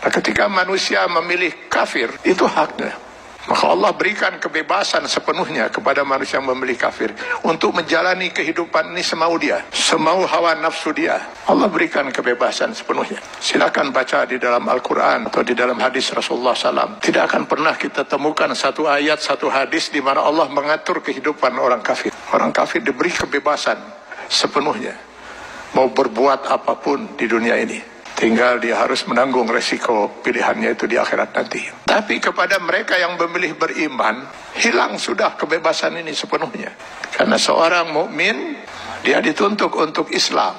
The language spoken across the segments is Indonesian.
Ketika manusia memilih kafir, itu haknya. Maka Allah berikan kebebasan sepenuhnya kepada manusia yang memilih kafir untuk menjalani kehidupan ini semau dia, semau hawa nafsu dia. Allah berikan kebebasan sepenuhnya. Silakan baca di dalam Al-Quran atau di dalam hadis Rasulullah SAW. Tidak akan pernah kita temukan satu ayat, satu hadis di mana Allah mengatur kehidupan orang kafir. Orang kafir diberi kebebasan sepenuhnya, mau berbuat apapun di dunia ini. Tinggal dia harus menanggung resiko pilihannya itu di akhirat nanti. Tapi kepada mereka yang memilih beriman, hilang sudah kebebasan ini sepenuhnya. Karena seorang mukmin dia dituntut untuk Islam.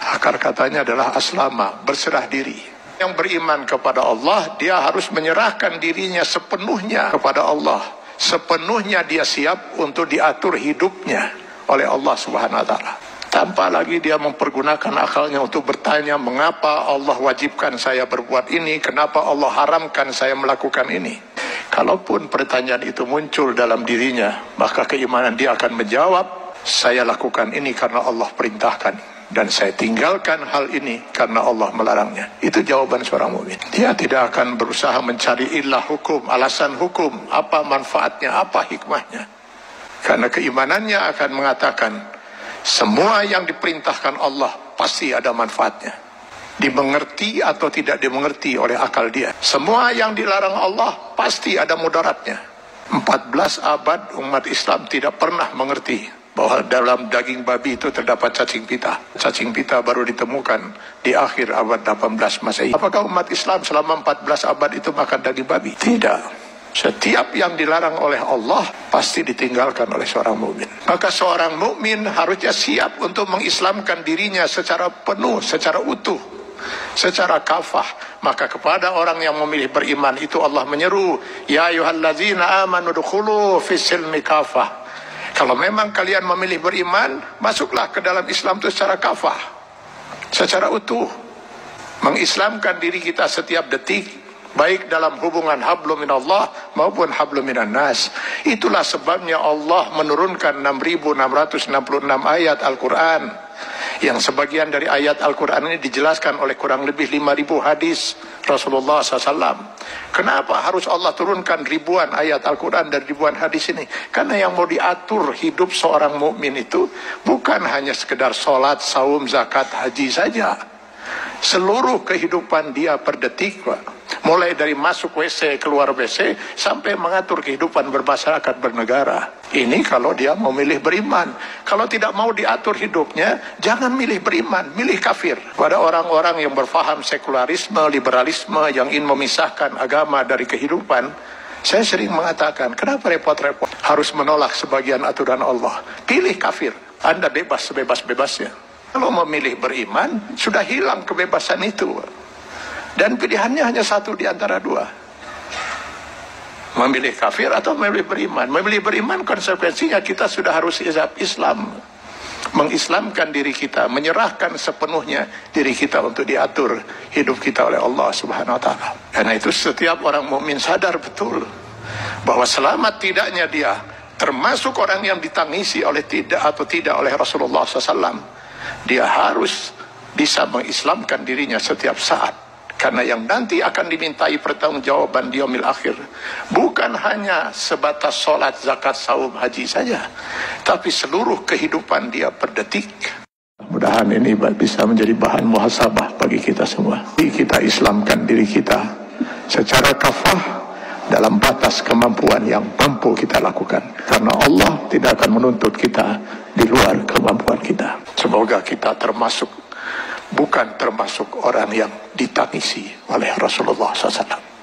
Akar katanya adalah aslama, berserah diri. Yang beriman kepada Allah, dia harus menyerahkan dirinya sepenuhnya kepada Allah. Sepenuhnya dia siap untuk diatur hidupnya oleh Allah Subhanahu wa taala. Tanpa lagi dia mempergunakan akalnya untuk bertanya, mengapa Allah wajibkan saya berbuat ini, kenapa Allah haramkan saya melakukan ini. Kalaupun pertanyaan itu muncul dalam dirinya, maka keimanan dia akan menjawab, saya lakukan ini karena Allah perintahkan, dan saya tinggalkan hal ini karena Allah melarangnya. Itu jawaban seorang mukmin. Dia tidak akan berusaha mencari ilah hukum, alasan hukum, apa manfaatnya, apa hikmahnya. Karena keimanannya akan mengatakan, semua yang diperintahkan Allah pasti ada manfaatnya. Dimengerti atau tidak dimengerti oleh akal dia. Semua yang dilarang Allah pasti ada mudaratnya. 14 abad umat Islam tidak pernah mengerti bahwa dalam daging babi itu terdapat cacing pita. Cacing pita baru ditemukan di akhir abad 18 Masehi. Apakah umat Islam selama 14 abad itu makan daging babi? Tidak. Setiap yang dilarang oleh Allah pasti ditinggalkan oleh seorang mukmin. Maka seorang mukmin harusnya siap untuk mengislamkan dirinya secara penuh, secara utuh, secara kafah. Maka kepada orang yang memilih beriman itu Allah menyeru, ya ayyuhallazina amanu dukhulu fis silmi kafah. Kalau memang kalian memilih beriman, masuklah ke dalam Islam itu secara kafah, secara utuh. Mengislamkan diri kita setiap detik, baik dalam hubungan hablum minallah maupun hablum minan nas. Itulah sebabnya Allah menurunkan 6.666 ayat Al-Quran, yang sebagian dari ayat Al-Quran ini dijelaskan oleh kurang lebih 5.000 hadis Rasulullah SAW. Kenapa harus Allah turunkan ribuan ayat Al-Quran dan ribuan hadis ini? Karena yang mau diatur hidup seorang mukmin itu bukan hanya sekedar sholat, saum, zakat, haji saja. Seluruh kehidupan dia per detik, Pak. Mulai dari masuk WC, keluar WC, sampai mengatur kehidupan bermasyarakat, bernegara. Ini kalau dia mau milih beriman. Kalau tidak mau diatur hidupnya, jangan milih beriman, milih kafir. Pada orang-orang yang berfaham sekularisme, liberalisme, yang ingin memisahkan agama dari kehidupan, saya sering mengatakan, kenapa repot-repot harus menolak sebagian aturan Allah? Pilih kafir, Anda bebas sebebas-bebasnya. Kalau memilih beriman, sudah hilang kebebasan itu. Dan pilihannya hanya satu di antara dua. Memilih kafir atau memilih beriman. Memilih beriman konsekuensinya kita sudah harus Islam. Mengislamkan diri kita, menyerahkan sepenuhnya diri kita untuk diatur hidup kita oleh Allah Subhanahu wa taala. Karena itu setiap orang mukmin sadar betul bahwa selamat tidaknya dia termasuk orang yang ditangisi oleh tidak oleh Rasulullah SAW. Dia harus bisa mengislamkan dirinya setiap saat. Karena yang nanti akan dimintai pertanggungjawaban di yaumil akhir bukan hanya sebatas sholat, zakat, saum, haji saja, tapi seluruh kehidupan dia per detik. Mudah-mudahan ini bisa menjadi bahan muhasabah bagi kita semua. Kita islamkan diri kita secara kafah dalam batas kemampuan yang mampu kita lakukan. Karena Allah tidak akan menuntut kita di luar kemampuan kita. Semoga kita bukan termasuk orang yang ditangisi oleh Rasulullah SAW.